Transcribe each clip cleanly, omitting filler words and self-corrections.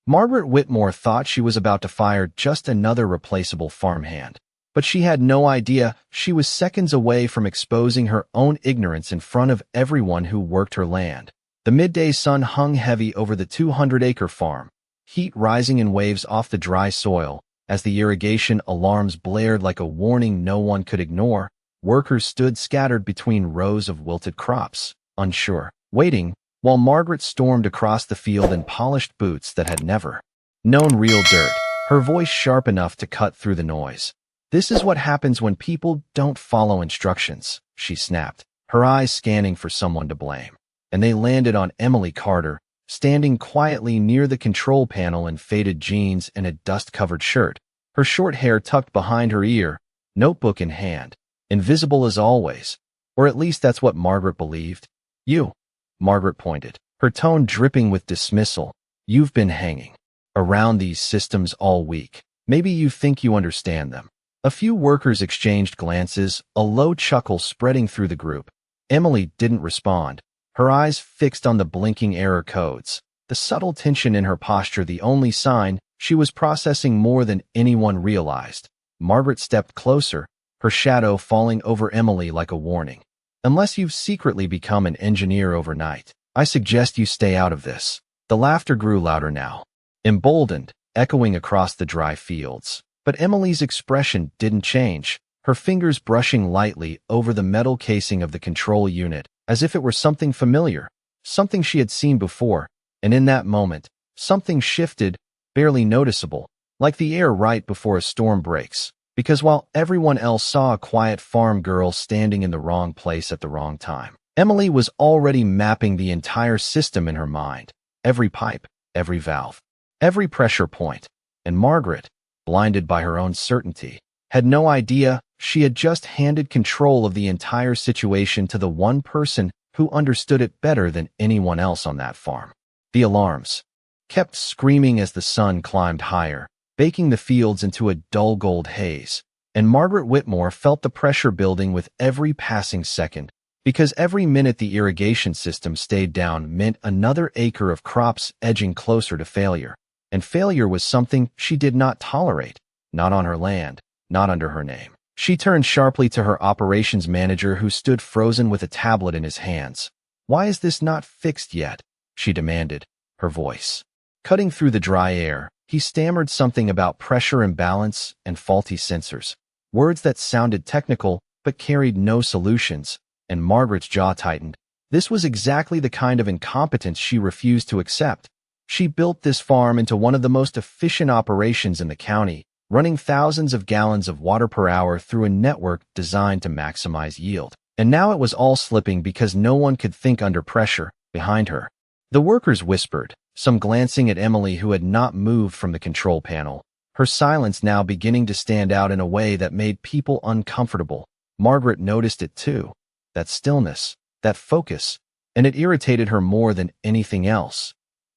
Margaret Whitmore thought she was about to fire just another replaceable farmhand. But she had no idea she was seconds away from exposing her own ignorance in front of everyone who worked her land. The midday sun hung heavy over the 200-acre farm, heat rising in waves off the dry soil. As the irrigation alarms blared like a warning no one could ignore, workers stood scattered between rows of wilted crops, unsure, waiting, while Margaret stormed across the field in polished boots that had never known real dirt, her voice sharp enough to cut through the noise. "This is what happens when people don't follow instructions," she snapped, her eyes scanning for someone to blame. And they landed on Emily Carter, standing quietly near the control panel in faded jeans and a dust-covered shirt, her short hair tucked behind her ear, notebook in hand, invisible as always. Or at least that's what Margaret believed. "You," Margaret pointed, her tone dripping with dismissal. "You've been hanging around these systems all week. Maybe you think you understand them." A few workers exchanged glances, a low chuckle spreading through the group. Emily didn't respond, her eyes fixed on the blinking error codes, the subtle tension in her posture the only sign she was processing more than anyone realized. Margaret stepped closer, her shadow falling over Emily like a warning. "Unless you've secretly become an engineer overnight, I suggest you stay out of this." The laughter grew louder now, emboldened, echoing across the dry fields. But Emily's expression didn't change, her fingers brushing lightly over the metal casing of the control unit, as if it were something familiar, something she had seen before. And in that moment, something shifted, barely noticeable, like the air right before a storm breaks. Because while everyone else saw a quiet farm girl standing in the wrong place at the wrong time, Emily was already mapping the entire system in her mind. Every pipe, every valve, every pressure point. And Margaret, blinded by her own certainty, had no idea she had just handed control of the entire situation to the one person who understood it better than anyone else on that farm. The alarms kept screaming as the sun climbed higher, baking the fields into a dull gold haze, and Margaret Whitmore felt the pressure building with every passing second, because every minute the irrigation system stayed down meant another acre of crops edging closer to failure. And failure was something she did not tolerate, not on her land, not under her name. She turned sharply to her operations manager who stood frozen with a tablet in his hands. "Why is this not fixed yet?" she demanded, her voice cutting through the dry air. He stammered something about pressure imbalance and faulty sensors, words that sounded technical but carried no solutions, and Margaret's jaw tightened. This was exactly the kind of incompetence she refused to accept. She built this farm into one of the most efficient operations in the county, running thousands of gallons of water per hour through a network designed to maximize yield. And now it was all slipping because no one could think under pressure. Behind her, the workers whispered, some glancing at Emily who had not moved from the control panel, her silence now beginning to stand out in a way that made people uncomfortable. Margaret noticed it too, that stillness, that focus, and it irritated her more than anything else.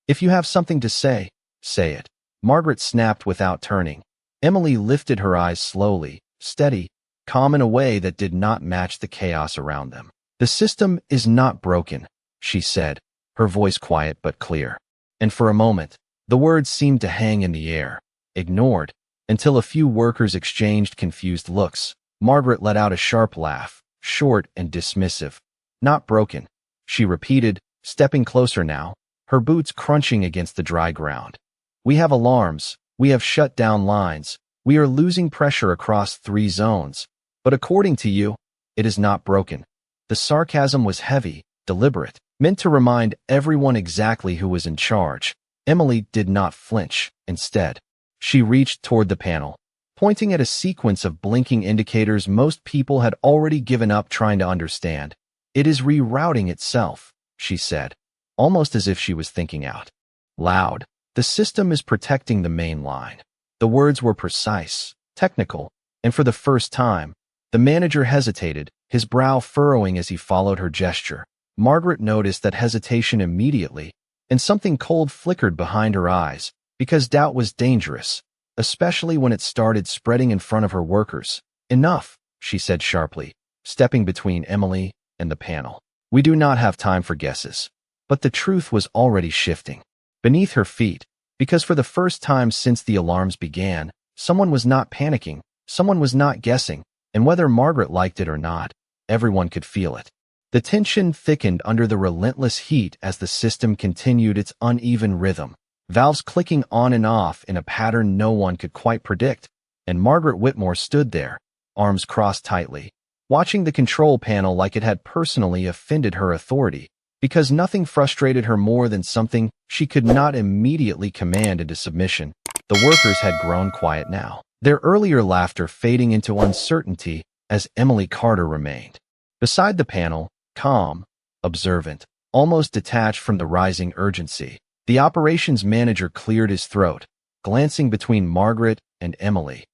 "If you have something to say, say it," Margaret snapped without turning. Emily lifted her eyes slowly, steady, calm in a way that did not match the chaos around them. "The system is not broken," she said, her voice quiet but clear. And for a moment, the words seemed to hang in the air, ignored, until a few workers exchanged confused looks. Margaret let out a sharp laugh, short and dismissive. "Not broken," she repeated, stepping closer now, her boots crunching against the dry ground. "We have alarms, we have shut down lines, we are losing pressure across 3 zones. But according to you, it is not broken." The sarcasm was heavy, deliberate, meant to remind everyone exactly who was in charge. Emily did not flinch. Instead, she reached toward the panel, pointing at a sequence of blinking indicators most people had already given up trying to understand. "It is rerouting itself," she said, almost as if she was thinking out loud. "The system is protecting the main line." The words were precise, technical, and for the first time, the manager hesitated, his brow furrowing as he followed her gesture. Margaret noticed that hesitation immediately, and something cold flickered behind her eyes, because doubt was dangerous, especially when it started spreading in front of her workers. "Enough," she said sharply, stepping between Emily and the panel. "We do not have time for guesses." But the truth was already shifting. Beneath her feet, Because for the first time since the alarms began, someone was not panicking, someone was not guessing, and whether Margaret liked it or not, everyone could feel it. The tension thickened under the relentless heat as the system continued its uneven rhythm, valves clicking on and off in a pattern no one could quite predict, and Margaret Whitmore stood there, arms crossed tightly, watching the control panel like it had personally offended her authority, because nothing frustrated her more than something she could not immediately command into submission. The workers had grown quiet now, their earlier laughter fading into uncertainty as Emily Carter remained beside the panel, calm, observant, almost detached from the rising urgency. The operations manager cleared his throat, glancing between Margaret and Emily.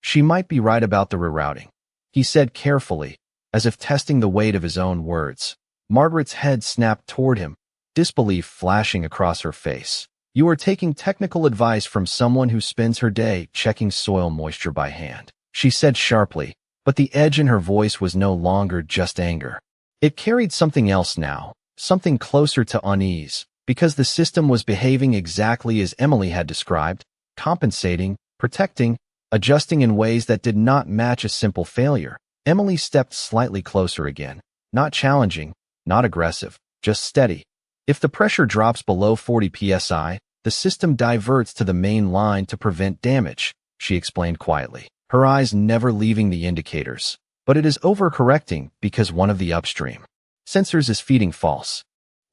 She might be right about the rerouting, he said carefully, as if testing the weight of his own words. Margaret's head snapped toward him, disbelief flashing across her face. You are taking technical advice from someone who spends her day checking soil moisture by hand, she said sharply, but the edge in her voice was no longer just anger. It carried something else now, something closer to unease, because the system was behaving exactly as Emily had described, compensating, protecting, adjusting in ways that did not match a simple failure. Emily stepped slightly closer again, not challenging, not aggressive, just steady. If the pressure drops below 40 psi, the system diverts to the main line to prevent damage, she explained quietly, her eyes never leaving the indicators. But it is overcorrecting because one of the upstream sensors is feeding false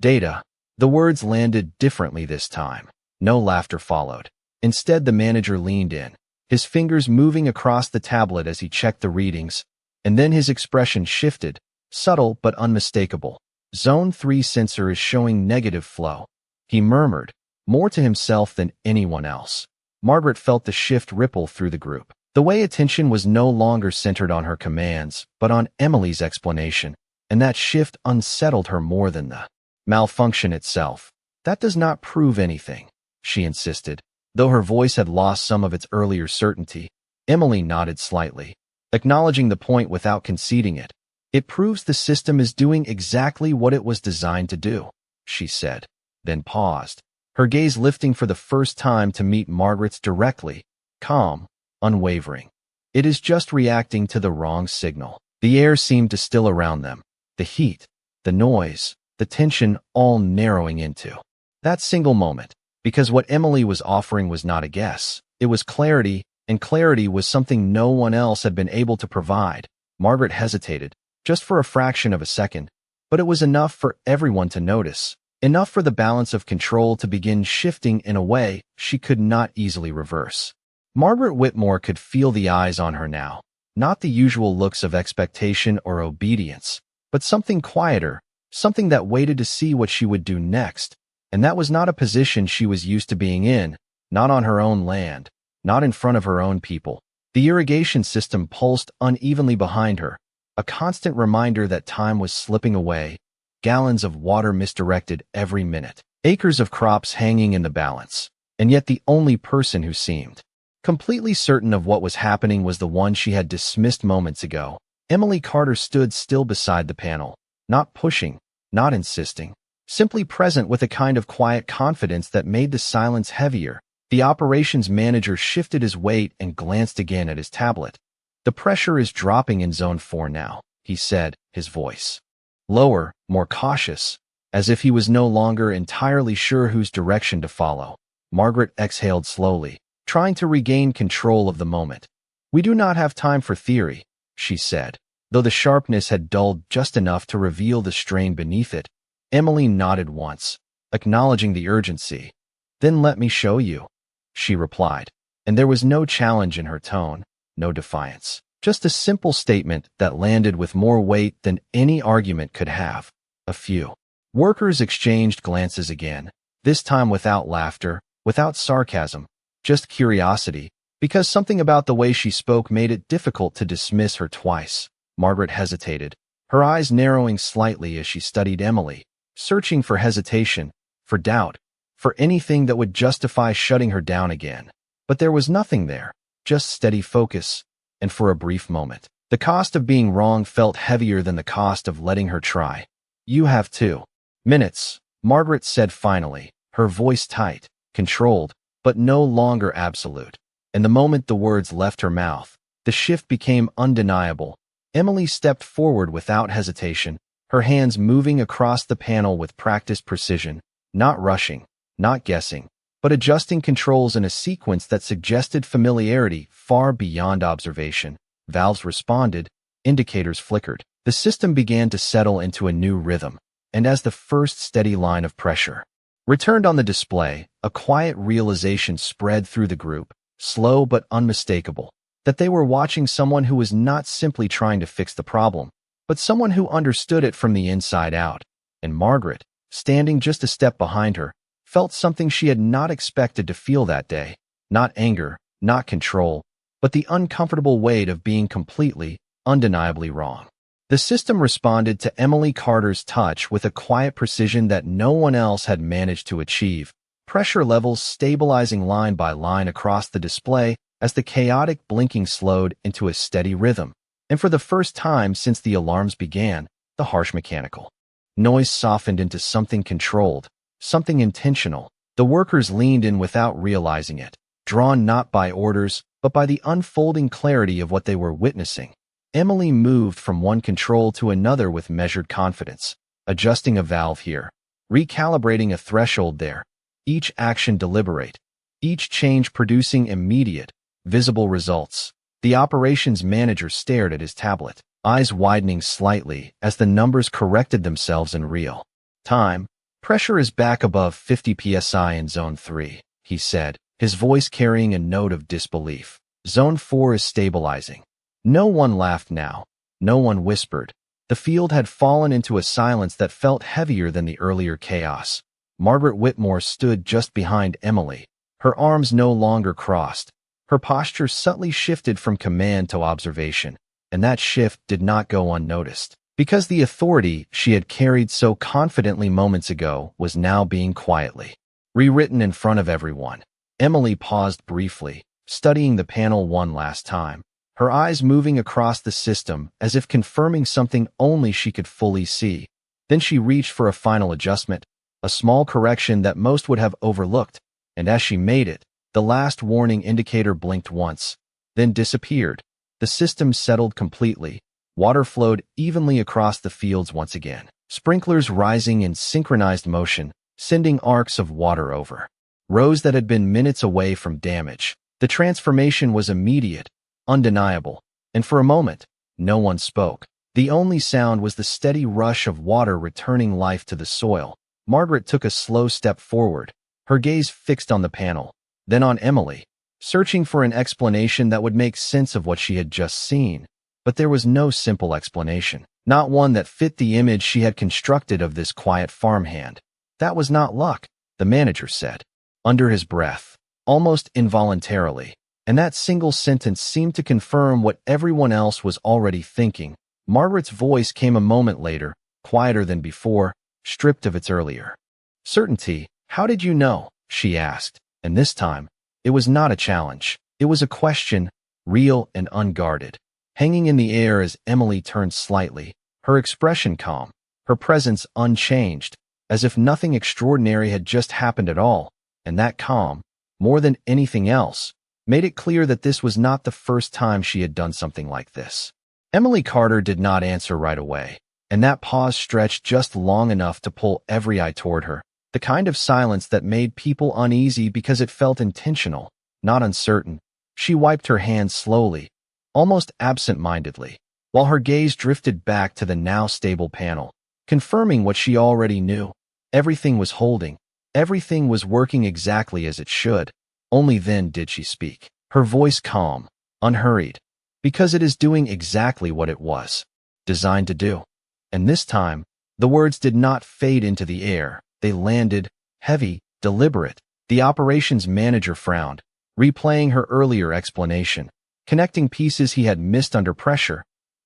data. The words landed differently this time. No laughter followed. Instead, the manager leaned in, his fingers moving across the tablet as he checked the readings, and then his expression shifted, subtle but unmistakable. Zone 3 sensor is showing negative flow, he murmured, more to himself than anyone else. Margaret felt the shift ripple through the group. The way attention was no longer centered on her commands, but on Emily's explanation, and that shift unsettled her more than the malfunction itself. That does not prove anything, she insisted. Though her voice had lost some of its earlier certainty, Emily nodded slightly, acknowledging the point without conceding it. It proves the system is doing exactly what it was designed to do, she said, then paused, her gaze lifting for the first time to meet Margaret's directly, calm, unwavering. It is just reacting to the wrong signal. The air seemed to still around them, the heat, the noise, the tension all narrowing into that single moment, because what Emily was offering was not a guess. It was clarity, and clarity was something no one else had been able to provide. Margaret hesitated, just for a fraction of a second, but it was enough for everyone to notice, enough for the balance of control to begin shifting in a way she could not easily reverse. Margaret Whitmore could feel the eyes on her now, not the usual looks of expectation or obedience, but something quieter, something that waited to see what she would do next, and that was not a position she was used to being in, not on her own land, not in front of her own people. The irrigation system pulsed unevenly behind her, a constant reminder that time was slipping away, gallons of water misdirected every minute, acres of crops hanging in the balance, and yet the only person who seemed completely certain of what was happening was the one she had dismissed moments ago. Emily Carter stood still beside the panel, not pushing, not insisting, simply present with a kind of quiet confidence that made the silence heavier. The operations manager shifted his weight and glanced again at his tablet. The pressure is dropping in Zone 4 now, he said, his voice lower, more cautious, as if he was no longer entirely sure whose direction to follow. Margaret exhaled slowly, trying to regain control of the moment. We do not have time for theory, she said, though the sharpness had dulled just enough to reveal the strain beneath it. Emily nodded once, acknowledging the urgency. Then let me show you, she replied, and there was no challenge in her tone, no defiance, just a simple statement that landed with more weight than any argument could have. A few workers exchanged glances again, this time without laughter, without sarcasm, just curiosity, because something about the way she spoke made it difficult to dismiss her twice. Margaret hesitated, her eyes narrowing slightly as she studied Emily, searching for hesitation, for doubt, for anything that would justify shutting her down again. But there was nothing there, just steady focus, and for a brief moment, the cost of being wrong felt heavier than the cost of letting her try. You have 2 minutes, Margaret said finally, her voice tight, controlled, but no longer absolute. And the moment the words left her mouth, the shift became undeniable. Emily stepped forward without hesitation, her hands moving across the panel with practiced precision, not rushing, not guessing, but adjusting controls in a sequence that suggested familiarity far beyond observation. Valves responded, indicators flickered. The system began to settle into a new rhythm, and as the first steady line of pressure returned on the display, a quiet realization spread through the group, slow but unmistakable, that they were watching someone who was not simply trying to fix the problem, but someone who understood it from the inside out. And Margaret, standing just a step behind her, felt something she had not expected to feel that day. Not anger, not control, but the uncomfortable weight of being completely, undeniably wrong. The system responded to Emily Carter's touch with a quiet precision that no one else had managed to achieve, pressure levels stabilizing line by line across the display as the chaotic blinking slowed into a steady rhythm. And for the first time since the alarms began, the harsh mechanical noise softened into something controlled, something intentional. The workers leaned in without realizing it, drawn not by orders, but by the unfolding clarity of what they were witnessing. Emily moved from one control to another with measured confidence, adjusting a valve here, recalibrating a threshold there, each action deliberate, each change producing immediate, visible results. The operations manager stared at his tablet, eyes widening slightly as the numbers corrected themselves in real time. Pressure is back above 50 psi in Zone 3, he said, his voice carrying a note of disbelief. Zone 4 is stabilizing. No one laughed now. No one whispered. The field had fallen into a silence that felt heavier than the earlier chaos. Margaret Whitmore stood just behind Emily, her arms no longer crossed. Her posture subtly shifted from command to observation, and that shift did not go unnoticed, because the authority she had carried so confidently moments ago was now being quietly rewritten in front of everyone. Emily paused briefly, studying the panel one last time, her eyes moving across the system as if confirming something only she could fully see. Then she reached for a final adjustment, a small correction that most would have overlooked, and as she made it, the last warning indicator blinked once, then disappeared. The system settled completely. Water flowed evenly across the fields once again, sprinklers rising in synchronized motion, sending arcs of water over rows that had been minutes away from damage. The transformation was immediate, undeniable, and for a moment, no one spoke. The only sound was the steady rush of water returning life to the soil. Margaret took a slow step forward, her gaze fixed on the panel, then on Emily, searching for an explanation that would make sense of what she had just seen. But there was no simple explanation, not one that fit the image she had constructed of this quiet farmhand. That was not luck, the manager said, under his breath, almost involuntarily. And that single sentence seemed to confirm what everyone else was already thinking. Margaret's voice came a moment later, quieter than before, stripped of its earlier certainty. "How did you know?" she asked, and this time, it was not a challenge. It was a question, real and unguarded, hanging in the air as Emily turned slightly, her expression calm, her presence unchanged, as if nothing extraordinary had just happened at all. And that calm, more than anything else, made it clear that this was not the first time she had done something like this. Emily Carter did not answer right away, and that pause stretched just long enough to pull every eye toward her, the kind of silence that made people uneasy because it felt intentional, not uncertain. She wiped her hands slowly, almost absent-mindedly, while her gaze drifted back to the now stable panel, confirming what she already knew. Everything was holding, everything was working exactly as it should. Only then did she speak, her voice calm, unhurried, because it is doing exactly what it was designed to do. And this time, the words did not fade into the air. They landed, heavy, deliberate. The operations manager frowned, replaying her earlier explanation, connecting pieces he had missed under pressure.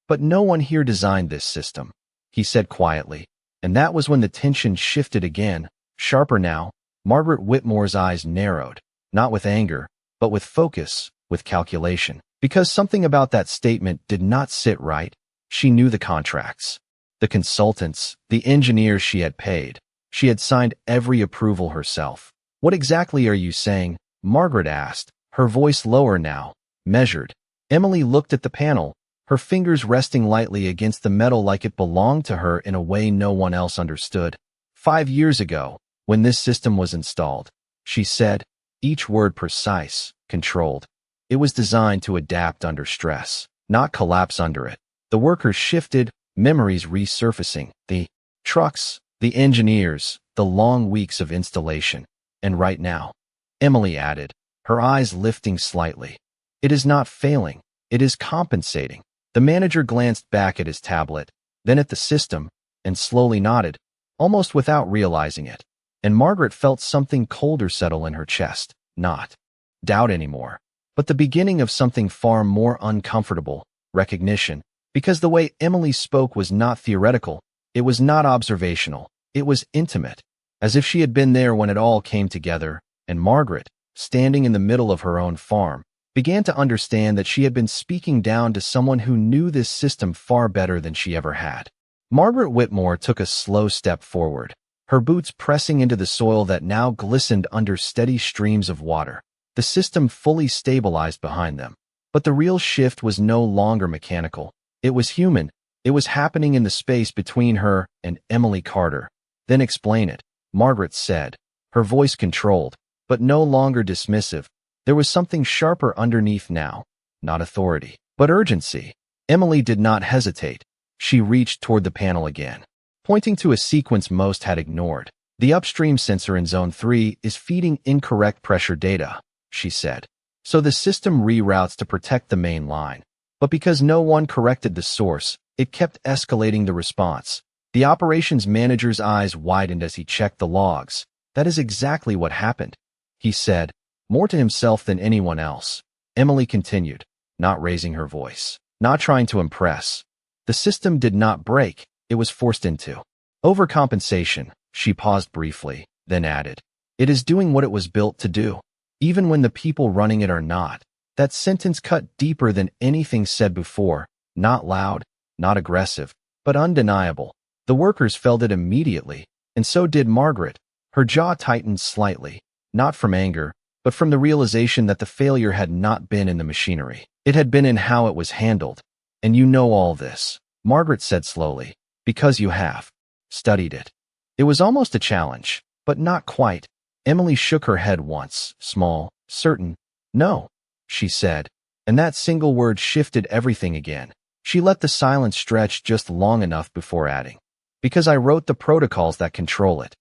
"But no one here designed this system," he said quietly. And that was when the tension shifted again, sharper now. Margaret Whitmore's eyes narrowed, not with anger, but with focus, with calculation. Because something about that statement did not sit right. She knew the contracts, the consultants, the engineers she had paid. She had signed every approval herself. "What exactly are you saying?" Margaret asked, her voice lower now, measured. Emily looked at the panel, her fingers resting lightly against the metal like it belonged to her in a way no one else understood. 5 years ago, when this system was installed, she said, each word precise, controlled. It was designed to adapt under stress, not collapse under it. The workers shifted, memories resurfacing, the trucks, the engineers, the long weeks of installation. And right now, Emily added, her eyes lifting slightly, it is not failing, it is compensating. The manager glanced back at his tablet, then at the system, and slowly nodded, almost without realizing it. And Margaret felt something colder settle in her chest, not doubt anymore, but the beginning of something far more uncomfortable, recognition, because the way Emily spoke was not theoretical, it was not observational, it was intimate, as if she had been there when it all came together, and Margaret, standing in the middle of her own farm, began to understand that she had been speaking down to someone who knew this system far better than she ever had. Margaret Whitmore took a slow step forward, her boots pressing into the soil that now glistened under steady streams of water. The system fully stabilized behind them. But the real shift was no longer mechanical. It was human. It was happening in the space between her and Emily Carter. Then explain it, Margaret said, her voice controlled, but no longer dismissive. There was something sharper underneath now, not authority, but urgency. Emily did not hesitate. She reached toward the panel again, pointing to a sequence most had ignored. The upstream sensor in Zone 3 is feeding incorrect pressure data, she said. So the system reroutes to protect the main line. But because no one corrected the source, it kept escalating the response. The operations manager's eyes widened as he checked the logs. That is exactly what happened, he said, more to himself than anyone else. Emily continued, not raising her voice, not trying to impress. The system did not break, it was forced into. Overcompensation, she paused briefly, then added. It is doing what it was built to do, even when the people running it are not. That sentence cut deeper than anything said before, not loud, not aggressive, but undeniable. The workers felt it immediately, and so did Margaret. Her jaw tightened slightly, not from anger, but from the realization that the failure had not been in the machinery. It had been in how it was handled. And you know all this, Margaret said slowly, because you have studied it. It was almost a challenge, but not quite. Emily shook her head once, small, certain. No, she said, and that single word shifted everything again. She let the silence stretch just long enough before adding, because I wrote the protocols that control it.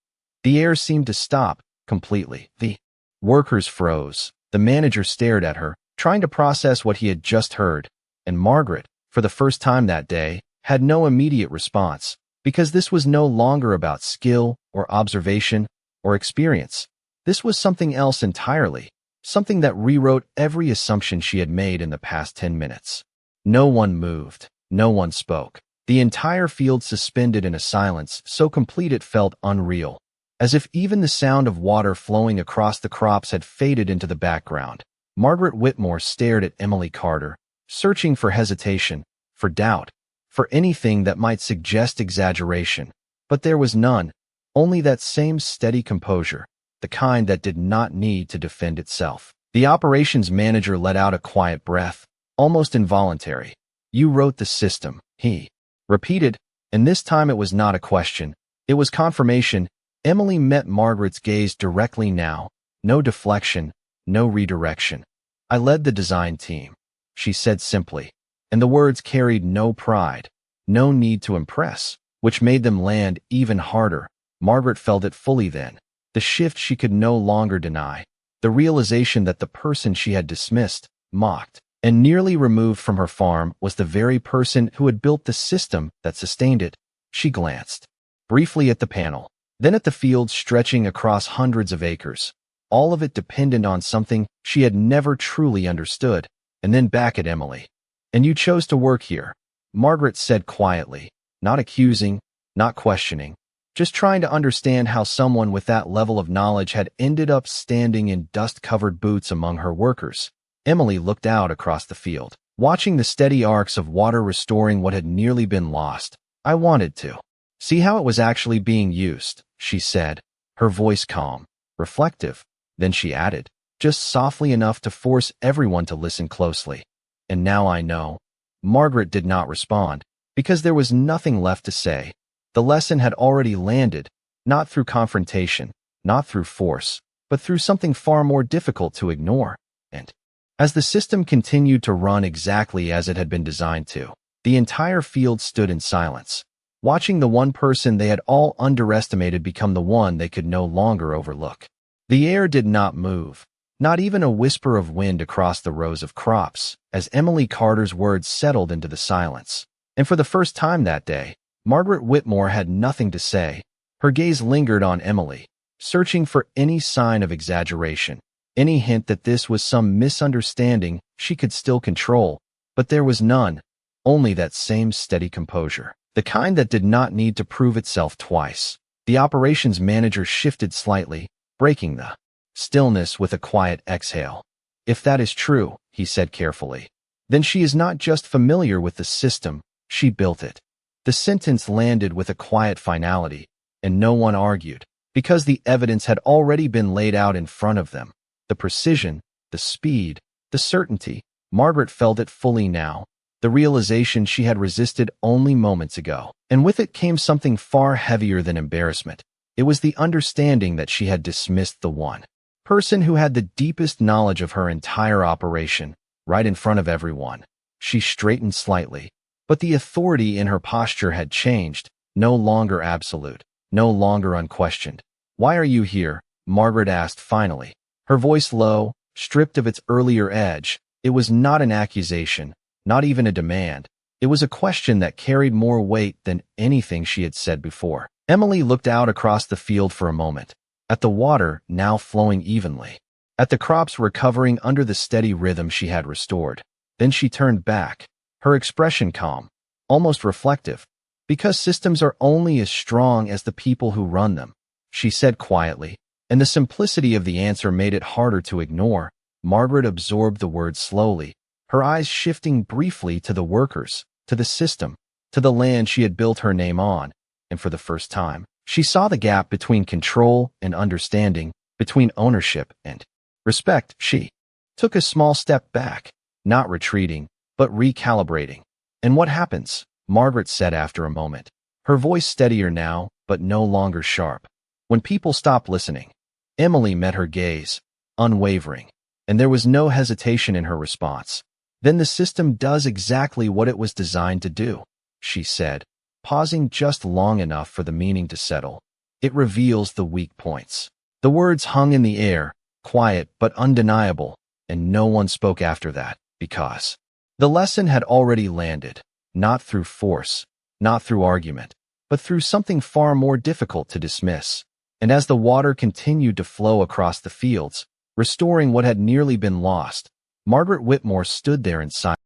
The air seemed to stop, completely. The workers froze. The manager stared at her, trying to process what he had just heard. And Margaret, for the first time that day, had no immediate response, because this was no longer about skill, or observation, or experience. This was something else entirely, something that rewrote every assumption she had made in the past 10 minutes. No one moved, no one spoke. The entire field suspended in a silence so complete it felt unreal, as if even the sound of water flowing across the crops had faded into the background. Margaret Whitmore stared at Emily Carter, searching for hesitation, for doubt, for anything that might suggest exaggeration. But there was none, only that same steady composure, the kind that did not need to defend itself. The operations manager let out a quiet breath, almost involuntary. You wrote the system, he repeated, and this time it was not a question. It was confirmation. Emily met Margaret's gaze directly now, no deflection, no redirection. I led the design team, she said simply, and the words carried no pride, no need to impress, which made them land even harder. Margaret felt it fully then, the shift she could no longer deny, the realization that the person she had dismissed, mocked, and nearly removed from her farm was the very person who had built the system that sustained it. She glanced briefly at the panel, then at the field stretching across hundreds of acres, all of it dependent on something she had never truly understood, and then back at Emily. And you chose to work here, Margaret said quietly, not accusing, not questioning, just trying to understand how someone with that level of knowledge had ended up standing in dust-covered boots among her workers. Emily looked out across the field, watching the steady arcs of water restoring what had nearly been lost. I wanted to see how it was actually being used, she said, her voice calm, reflective. Then she added, just softly enough to force everyone to listen closely. And now I know. Margaret did not respond, because there was nothing left to say. The lesson had already landed, not through confrontation, not through force, but through something far more difficult to ignore. And as the system continued to run exactly as it had been designed to, the entire field stood in silence, watching the one person they had all underestimated become the one they could no longer overlook. The air did not move, not even a whisper of wind across the rows of crops, as Emily Carter's words settled into the silence. And for the first time that day, Margaret Whitmore had nothing to say. Her gaze lingered on Emily, searching for any sign of exaggeration, any hint that this was some misunderstanding she could still control. But there was none, only that same steady composure, the kind that did not need to prove itself twice. The operations manager shifted slightly, breaking the stillness with a quiet exhale. "If that is true," he said carefully, "then she is not just familiar with the system, she built it." The sentence landed with a quiet finality, and no one argued, because the evidence had already been laid out in front of them. The precision, the speed, the certainty. Margaret felt it fully now, the realization she had resisted only moments ago. And with it came something far heavier than embarrassment. It was the understanding that she had dismissed the one person who had the deepest knowledge of her entire operation, right in front of everyone. She straightened slightly, but the authority in her posture had changed, no longer absolute, no longer unquestioned. "Why are you here?" Margaret asked finally, her voice low, stripped of its earlier edge. It was not an accusation, not even a demand. It was a question that carried more weight than anything she had said before. Emily looked out across the field for a moment, at the water now flowing evenly, at the crops recovering under the steady rhythm she had restored. Then she turned back, her expression calm, almost reflective. "Because systems are only as strong as the people who run them," she said quietly, and the simplicity of the answer made it harder to ignore. Margaret absorbed the words slowly, her eyes shifting briefly to the workers, to the system, to the land she had built her name on. And for the first time, she saw the gap between control and understanding, between ownership and respect. She took a small step back, not retreating, but recalibrating. "And what happens?" Margaret said after a moment, her voice steadier now, but no longer sharp. "When people stop listening." Emily met her gaze, unwavering, and there was no hesitation in her response. "Then the system does exactly what it was designed to do," she said, pausing just long enough for the meaning to settle. "It reveals the weak points." The words hung in the air, quiet but undeniable, and no one spoke after that, because the lesson had already landed, not through force, not through argument, but through something far more difficult to dismiss. And as the water continued to flow across the fields, restoring what had nearly been lost, Margaret Whitmore stood there in silence.